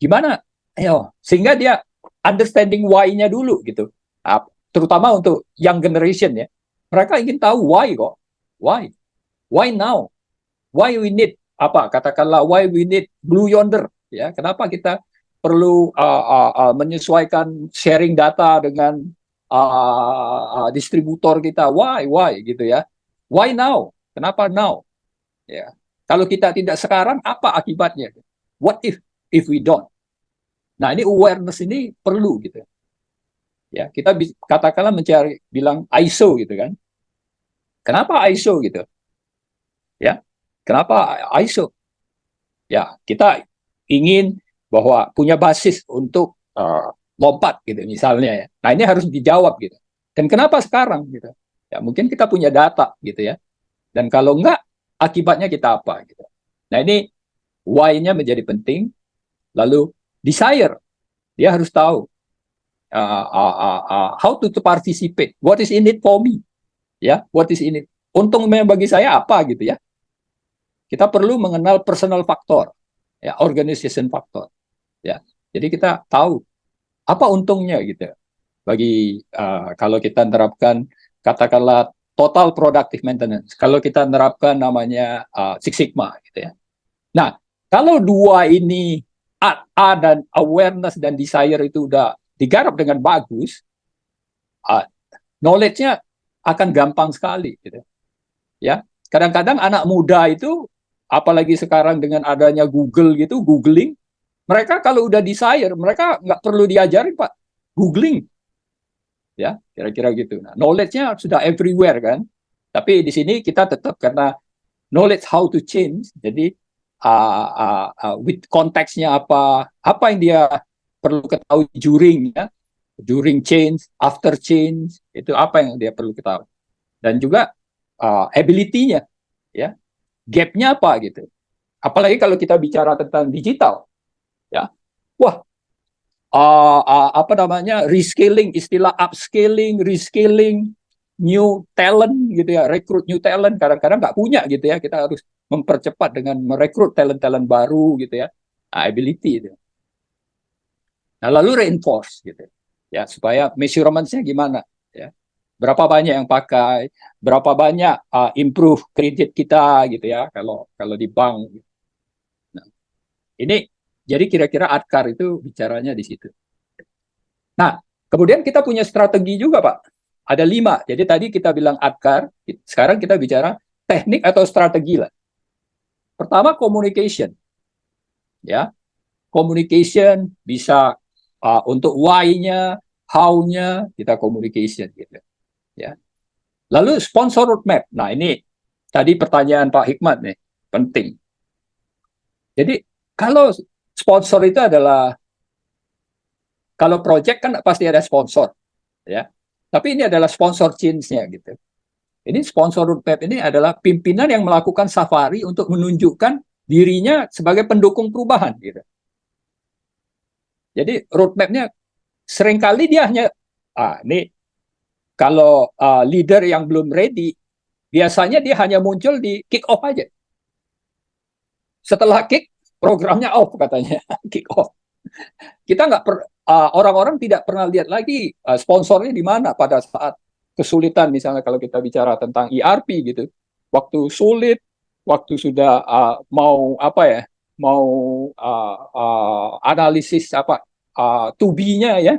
gimana? Sehingga dia understanding why-nya dulu gitu. Terutama untuk young generation ya. Mereka ingin tahu why kok. Why? Why now? Why we need katakanlah why we need Blue Yonder ya. Kenapa kita perlu menyesuaikan sharing data dengan distributor kita? Why gitu ya. Why now? Kenapa now? Ya. Kalau kita tidak sekarang, apa akibatnya? What if we don't? Nah, ini awareness ini perlu gitu. Ya, kita katakanlah bilang ISO gitu kan. Kenapa ISO gitu? Ya, kenapa ISO? Ya, kita ingin bahwa punya basis untuk lompat gitu misalnya ya. Nah, ini harus dijawab gitu. Dan kenapa sekarang gitu? Ya, mungkin kita punya data gitu ya. Dan kalau enggak, akibatnya kita apa gitu. Nah, ini why-nya menjadi penting. Lalu desire, dia harus tahu how to participate. What is in it for me? Ya, what is in it? Untungnya bagi saya apa gitu ya? Kita perlu mengenal personal factor, ya, organization factor. Ya, jadi kita tahu apa untungnya gitu. Bagi kalau kita terapkan katakanlah total productive maintenance. Kalau kita menerapkan namanya Six Sigma, gitu ya. Nah, kalau dua ini A dan awareness dan desire itu udah digarap dengan bagus, knowledge-nya akan gampang sekali, gitu. Ya, kadang-kadang anak muda itu, apalagi sekarang dengan adanya Google gitu, googling, mereka kalau udah desire, mereka nggak perlu diajarin Pak, googling, ya kira-kira gitu. Nah, knowledge-nya sudah everywhere kan, tapi di sini kita tetap karena knowledge how to change, jadi with konteksnya apa yang dia perlu ketahui during change, after change, itu apa yang dia perlu ketahui, dan juga ability-nya, ya gap-nya apa gitu. Apalagi kalau kita bicara tentang digital, ya wah, apa namanya, rescaling, istilah upscaling, rescaling, new talent gitu ya, rekrut new talent kadang-kadang nggak punya gitu ya, kita harus mempercepat dengan merekrut talent-talent baru gitu ya, ability itu. Nah lalu reinforce gitu ya, supaya measurement-nya gimana ya, berapa banyak yang pakai, berapa banyak improve kredit kita gitu ya, kalau di bank. Nah, ini jadi kira-kira ADKAR itu bicaranya di situ. Nah, kemudian kita punya strategi juga, Pak. Ada 5. Jadi tadi kita bilang ADKAR, sekarang kita bicara teknik atau strategi lah. Pertama, communication. Ya, communication bisa untuk why-nya, how-nya, kita communication gitu. Ya. Lalu sponsor roadmap. Nah, ini tadi pertanyaan Pak Hikmat nih, penting. Jadi, kalau sponsor itu adalah, kalau project kan pasti ada sponsor, ya. Tapi ini adalah sponsor change-nya gitu. Ini sponsor roadmap ini adalah pimpinan yang melakukan safari untuk menunjukkan dirinya sebagai pendukung perubahan gitu. Jadi roadmap-nya seringkali dia hanya ini kalau leader yang belum ready, biasanya dia hanya muncul di kick off aja. Setelah kick, programnya off katanya, kick off. Kita nggak orang-orang tidak pernah lihat lagi sponsornya di mana pada saat kesulitan, misalnya kalau kita bicara tentang ERP gitu, waktu sulit, waktu sudah mau apa ya, mau analisis apa to be-nya ya,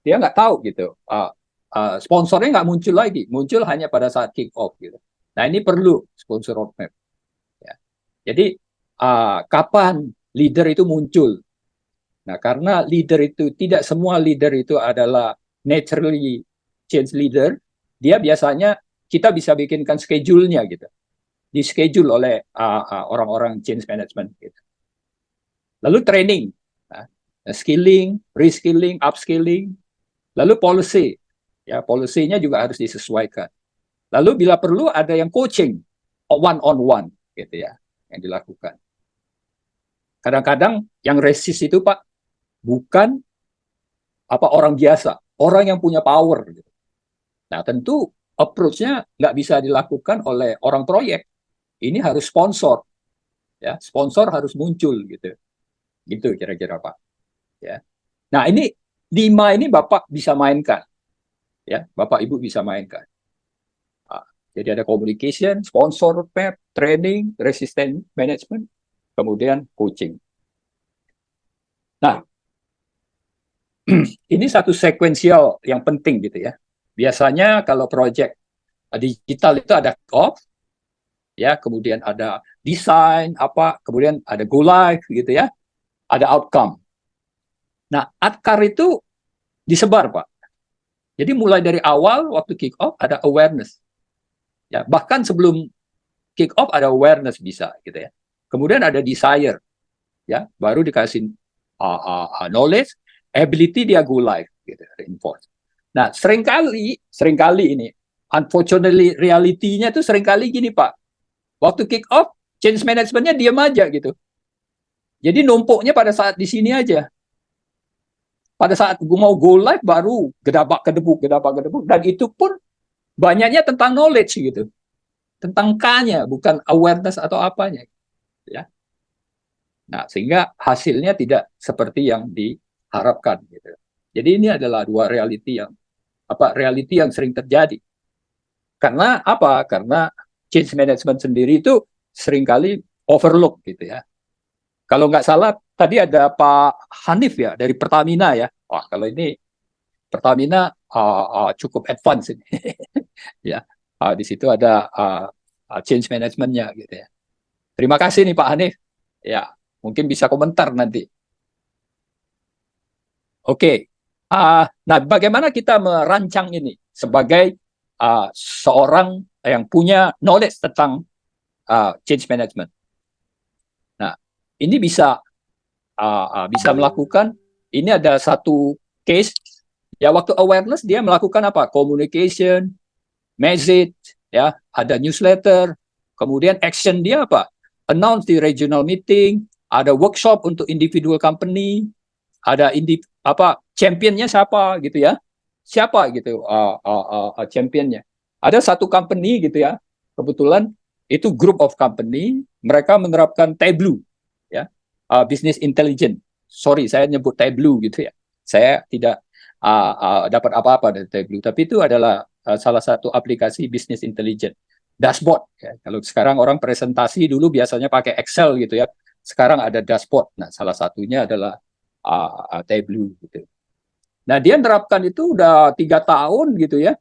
dia nggak tahu gitu. Sponsornya nggak muncul lagi, muncul hanya pada saat kick off gitu. Nah ini perlu sponsor roadmap. Ya. Jadi kapan leader itu muncul? Nah, karena leader itu, tidak semua leader itu adalah naturally change leader, dia biasanya kita bisa bikinkan schedule-nya gitu. Di schedule oleh orang-orang change management gitu. Lalu training, skilling, reskilling, upskilling, lalu policy. Ya, policy-nya juga harus disesuaikan. Lalu bila perlu ada yang coaching one on one gitu ya, yang dilakukan. Kadang-kadang yang resist itu Pak bukan orang biasa, orang yang punya power. Gitu. Nah tentu approach-nya nggak bisa dilakukan oleh orang proyek. Ini harus sponsor, ya sponsor harus muncul gitu, gitu kira-kira Pak. Ya. Nah ini 5 ini Bapak bisa mainkan, ya Bapak Ibu bisa mainkan. Jadi ada communication, sponsor, map, training, resistance management, kemudian coaching. Nah ini satu sekuensial yang penting gitu ya. Biasanya kalau project digital itu ada kick-off, ya, kemudian ada desain kemudian ada go live gitu ya, ada outcome. Nah, ADKAR itu disebar, Pak. Jadi mulai dari awal waktu kick-off ada awareness. Ya, bahkan sebelum kick-off ada awareness bisa gitu ya. Kemudian ada desire, ya, baru dikasih knowledge, ability dia go live gitu, reinforce. Nah, seringkali ini, unfortunately reality-nya itu seringkali gini Pak, waktu kick off, change management-nya diam aja gitu. Jadi numpuknya pada saat di sini aja. Pada saat gue mau go live baru gedabak gedebuk, dan itu pun banyaknya tentang knowledge gitu, tentang K-nya, bukan awareness atau apanya, ya. Nah, sehingga hasilnya tidak seperti yang diharapkan gitu. Jadi ini adalah dua reality yang reality yang sering terjadi. Karena apa? Karena change management sendiri itu seringkali overlook gitu ya. Kalau nggak salah tadi ada Pak Hanif ya dari Pertamina ya. Wah, kalau ini Pertamina cukup advance ini. Ya, di situ ada change manajemennya gitu ya. Terima kasih nih Pak Hanif. Ya, mungkin bisa komentar nanti. Oke. Nah, bagaimana kita merancang ini sebagai seorang yang punya knowledge tentang change management. Nah, ini bisa melakukan. Ini ada satu case. Ya, waktu awareness dia melakukan apa? Communication, message, ya, ada newsletter. Kemudian action dia apa? Announce di regional meeting, ada workshop untuk individual company, ada championnya siapa gitu ya, siapa gitu championnya. Ada satu company gitu ya, kebetulan itu group of company, mereka menerapkan Tableau ya, business intelligence. Sorry, saya nyebut Tableau gitu ya. Saya tidak dapat apa-apa dari Tableau, tapi itu adalah salah satu aplikasi business intelligence dashboard ya. Kalau sekarang orang presentasi dulu biasanya pakai Excel gitu ya, sekarang ada dashboard. Nah, salah satunya adalah Tableau gitu. Nah, dia menerapkan itu udah 3 tahun gitu ya.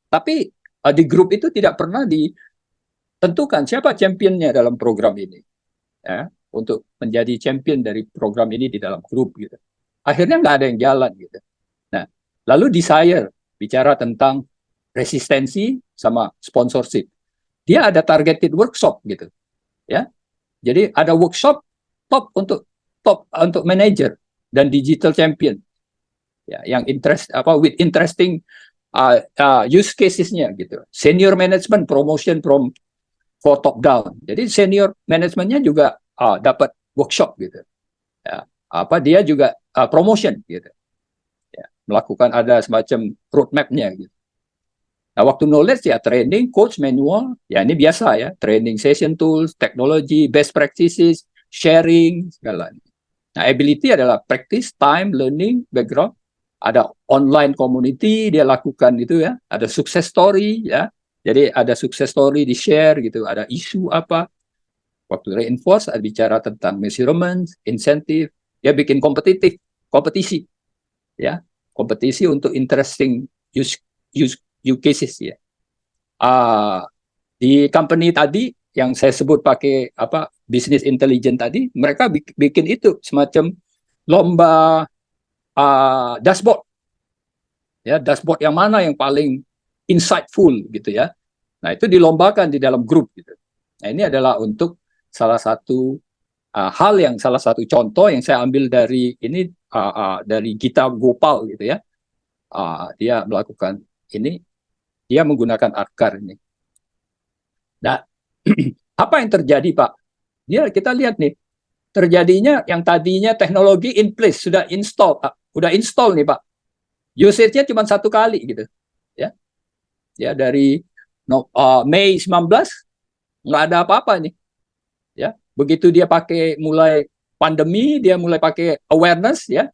Tapi di grup itu tidak pernah ditentukan siapa championnya dalam program ini. Ya, untuk menjadi champion dari program ini di dalam grup gitu. Akhirnya nggak ada yang jalan gitu. Nah, lalu desire bicara tentang resistensi sama sponsorship. Dia ada targeted workshop gitu. Ya. Jadi ada workshop top untuk manager dan digital champion. Ya, yang with interesting use casesnya gitu. Senior management promotion for top down. Jadi senior manajemennya juga dapat workshop gitu. Ya, dia juga promotion gitu. Ya, melakukan ada semacam roadmap-nya gitu. Nah, waktu knowledge ya training, coach, manual, ya ini biasa ya, training session tools, teknologi, best practices, sharing, segala. Nah, ability adalah practice, time, learning, background. Ada online community dia lakukan itu ya, ada success story ya. Jadi ada success story di share gitu, ada isu apa. Waktu reinforce ada bicara tentang measurement, incentive, ya bikin kompetisi ya. Kompetisi untuk interesting use cases ya. Di company tadi yang saya sebut pakai business intelligence tadi, mereka bikin itu semacam lomba dashboard. Ya, dashboard yang mana yang paling insightful gitu ya. Nah, itu dilombakan di dalam grup gitu. Nah, ini adalah untuk salah satu salah satu contoh yang saya ambil dari ini dari Gita Gopal gitu ya. Dia melakukan ini, dia menggunakan Arkar ini. Nah, apa yang terjadi, Pak? Kita lihat nih, terjadinya yang tadinya teknologi in place, sudah install nih, Pak. Usage-nya cuma 1 kali gitu. Ya dari Mei 19 nggak ada apa-apa nih. Ya, begitu dia mulai pandemi, dia mulai pakai awareness ya.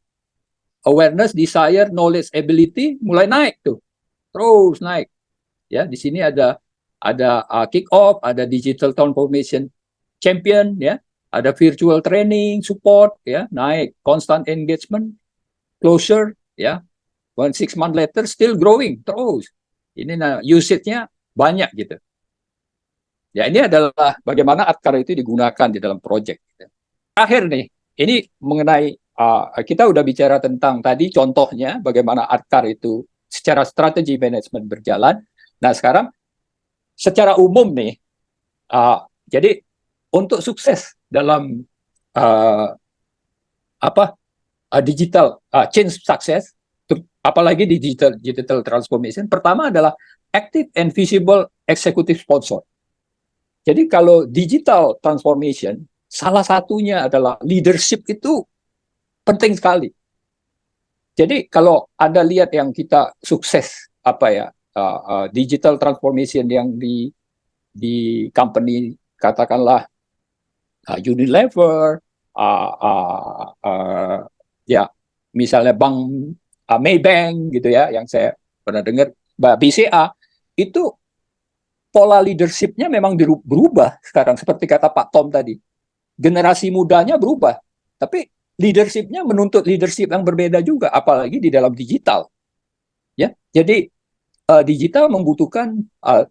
Awareness, desire, knowledge, ability mulai naik tuh. Terus naik. Ya, di sini ada kick off, ada digital transformation champion ya, ada virtual training support ya, naik, constant engagement, closure ya. 6 months later still growing terus. Ini usage-nya banyak gitu. Ya, ini adalah bagaimana Atkar itu digunakan di dalam project. Terakhir nih, ini mengenai kita udah bicara tentang tadi contohnya bagaimana Atkar itu secara strategi manajemen berjalan. Nah, sekarang secara umum nih, jadi untuk sukses dalam digital change success, apalagi digital transformation, pertama adalah active and visible executive sponsor. Jadi kalau digital transformation, salah satunya adalah leadership itu penting sekali. Jadi kalau Anda lihat yang kita sukses digital transformation yang di company katakanlah Unilever, ya misalnya Bank Maybank gitu ya, yang saya pernah dengar, BCA, itu pola leadership-nya memang berubah sekarang, seperti kata Pak Tom tadi. Generasi mudanya berubah, tapi leadership-nya menuntut leadership yang berbeda juga, apalagi di dalam digital. Ya, jadi digital membutuhkan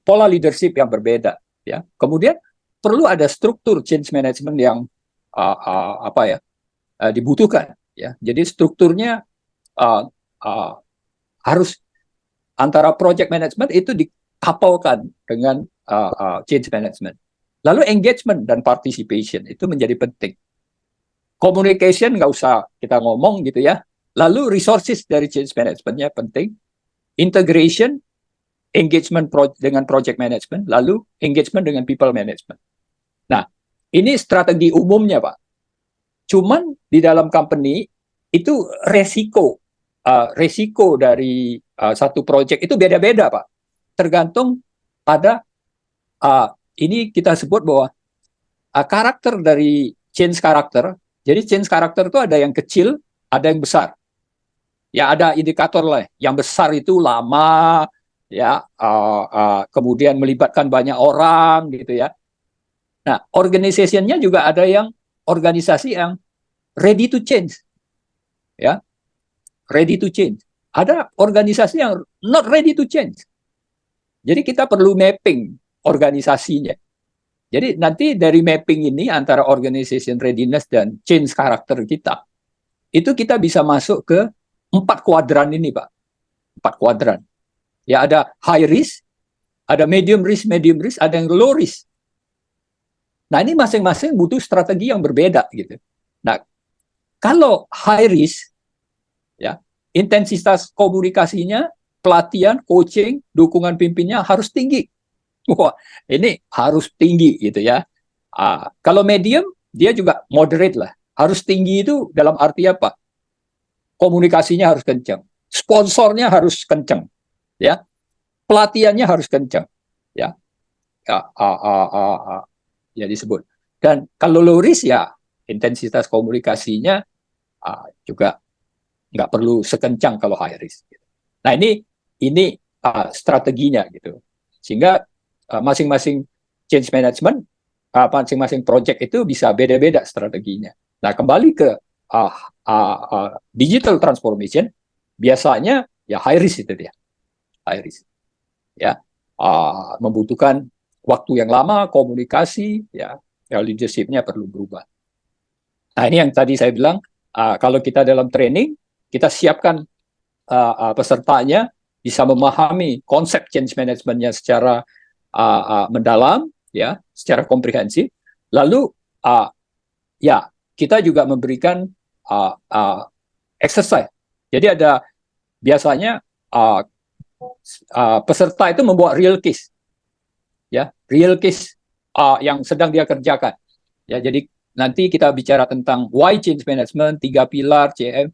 pola leadership yang berbeda. Ya, kemudian perlu ada struktur change management yang dibutuhkan. Ya, jadi strukturnya uh, uh, harus antara project management itu dikapalkan dengan change management. Lalu engagement dan participation itu menjadi penting. Communication nggak usah kita ngomong gitu ya. Lalu resources dari change managementnya penting. Integration, engagement dengan project management, lalu engagement dengan people management. Nah, ini strategi umumnya, Pak. Cuman di dalam company itu resiko dari satu project itu beda-beda, Pak. Tergantung pada ini kita sebut bahwa karakter dari change karakter. Jadi change karakter itu ada yang kecil, ada yang besar. Ya ada indikator lah. Yang besar itu lama, ya kemudian melibatkan banyak orang gitu ya. Nah, organization-nya juga ada yang organisasi yang ready to change, ya, ready to change. Ada organisasi yang not ready to change. Jadi kita perlu mapping organisasinya. Jadi nanti dari mapping ini antara organization readiness dan change karakter kita, itu kita bisa masuk ke 4 kuadran ini, Pak. 4 kuadran. Ya ada high risk, ada medium risk, ada yang low risk. Nah ini masing-masing butuh strategi yang berbeda gitu. Nah kalau high risk, ya intensitas komunikasinya, pelatihan, coaching, dukungan pimpinnya harus tinggi. Wah, ini harus tinggi gitu ya. Kalau medium, dia juga moderate lah. Harus tinggi itu dalam arti apa? Komunikasinya harus kencang, sponsornya harus kencang, ya. Pelatihannya harus kencang, ya. Ya disebut. Dan kalau low risk ya intensitas komunikasinya juga nggak perlu sekencang kalau high risk. Nah ini strateginya gitu. Sehingga masing-masing change management, masing-masing project itu bisa beda-beda strateginya. Nah kembali ke digital transformation, biasanya ya high risk itu dia, high risk. Ya, membutuhkan waktu yang lama, komunikasi, ya leadership-nya perlu berubah. Nah ini yang tadi saya bilang, kalau kita dalam training, kita siapkan pesertanya bisa memahami konsep change management-nya secara mendalam, ya, secara komprehensif. Lalu, ya, kita juga memberikan exercise. Jadi ada biasanya peserta itu membuat real case, ya, real case yang sedang dia kerjakan. Ya, jadi nanti kita bicara tentang why change management, 3 pilar CM,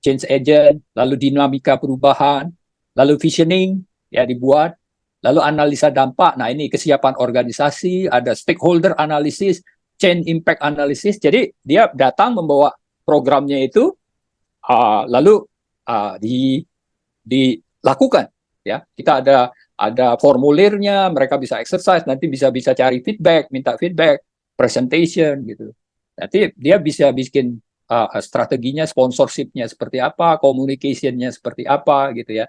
change agent, lalu dinamika perubahan, lalu visioning ya dibuat, lalu analisa dampak. Nah ini kesiapan organisasi, ada stakeholder analysis, change impact analysis. Jadi dia datang membawa programnya itu, lalu dilakukan. Ya kita ada formulirnya, mereka bisa exercise, nanti bisa cari feedback, minta feedback, presentation gitu. Nanti dia bisa bikin strateginya, sponsorshipnya seperti apa, communicationnya seperti apa gitu ya,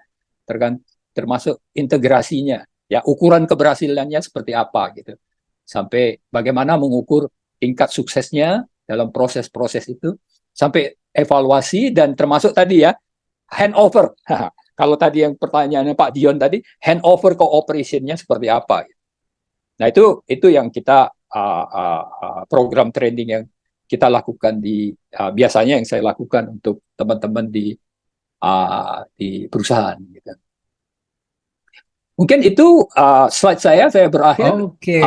termasuk integrasinya, ya ukuran keberhasilannya seperti apa gitu, sampai bagaimana mengukur tingkat suksesnya dalam proses-proses itu, sampai evaluasi dan termasuk tadi ya handover. Kalau tadi yang pertanyaannya Pak Dion tadi, handover ke operationnya seperti apa? Nah itu yang kita program training yang kita lakukan biasanya yang saya lakukan untuk teman-teman di perusahaan. Gitu. Mungkin itu slide saya berakhir. Oke.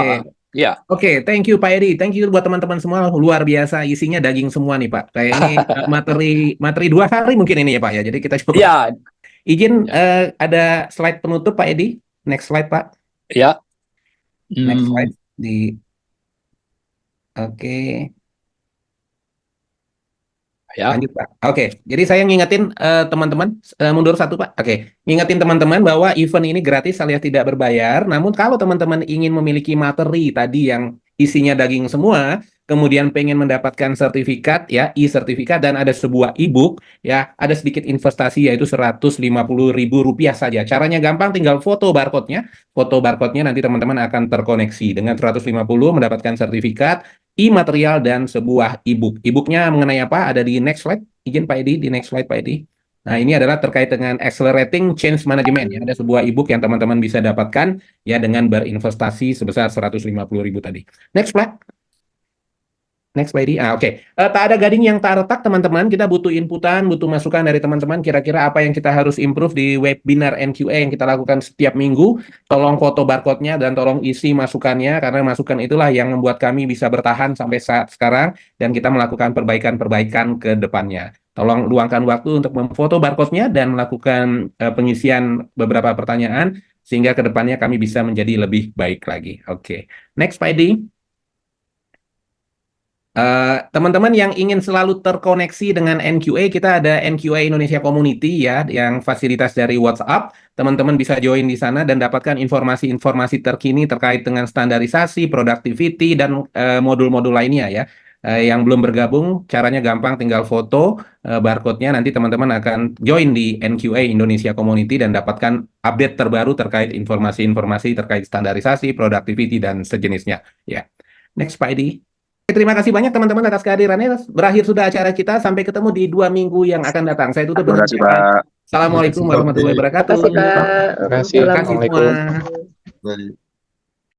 Ya. Oke, thank you Pak Edi. Thank you buat teman-teman semua. Luar biasa, isinya daging semua nih Pak. Kayak ini materi 2 hari mungkin ini ya Pak ya. Jadi kita coba. Ya. Izin Ya. ada slide penutup Pak Edi. Next slide Pak. Ya. Next slide di. Oke. ya. Lanjut, Pak. Oke, jadi saya ngingetin teman-teman, mundur satu, Pak. Oke, ngingetin teman-teman bahwa event ini gratis alias tidak berbayar. Namun kalau teman-teman ingin memiliki materi tadi yang isinya daging semua, kemudian pengen mendapatkan sertifikat, ya, e-sertifikat, dan ada sebuah e-book, ya, ada sedikit investasi yaitu Rp150.000 saja. Caranya gampang, tinggal foto barcode-nya. Foto barcode-nya nanti teman-teman akan terkoneksi. Dengan 150 mendapatkan sertifikat, e-material, dan sebuah e-book. E-booknya mengenai apa? Ada di next slide. Izin Pak Edi, di next slide Pak Edi. Nah, ini adalah terkait dengan Accelerating Change Management. Ya. Ada sebuah e-book yang teman-teman bisa dapatkan ya dengan berinvestasi sebesar 150.000 tadi. Next slide. Next, Pak Edi. Oke. Tak ada gading yang tak retak, teman-teman. Kita butuh inputan, butuh masukan dari teman-teman. Kira-kira apa yang kita harus improve di webinar NQA yang kita lakukan setiap minggu. Tolong foto barcode-nya dan tolong isi masukannya, karena masukan itulah yang membuat kami bisa bertahan sampai saat sekarang dan kita melakukan perbaikan-perbaikan ke depannya. Tolong luangkan waktu untuk memfoto barcode-nya dan melakukan pengisian beberapa pertanyaan, sehingga ke depannya kami bisa menjadi lebih baik lagi. Oke. Next, Pak Edi. Teman-teman yang ingin selalu terkoneksi dengan NQA, kita ada NQA Indonesia Community ya, yang fasilitas dari WhatsApp. Teman-teman bisa join di sana dan dapatkan informasi-informasi terkini terkait dengan standarisasi, productivity, dan modul-modul lainnya ya. Yang belum bergabung, caranya gampang, tinggal foto barcode-nya, nanti teman-teman akan join di NQA Indonesia Community dan dapatkan update terbaru terkait informasi-informasi terkait standarisasi, productivity, dan sejenisnya. Ya. Next, Pak Edi. Terima kasih banyak teman-teman atas kehadirannya. Berakhir sudah acara kita. Sampai ketemu di 2 minggu yang akan datang. Saya tutup Terima dengan kasih, ucapan Pak. Assalamualaikum warahmatullahi Terima wabarakatuh. kasih Pak. Terima kasih. Terima kasih Assalamualaikum. semua. Baik.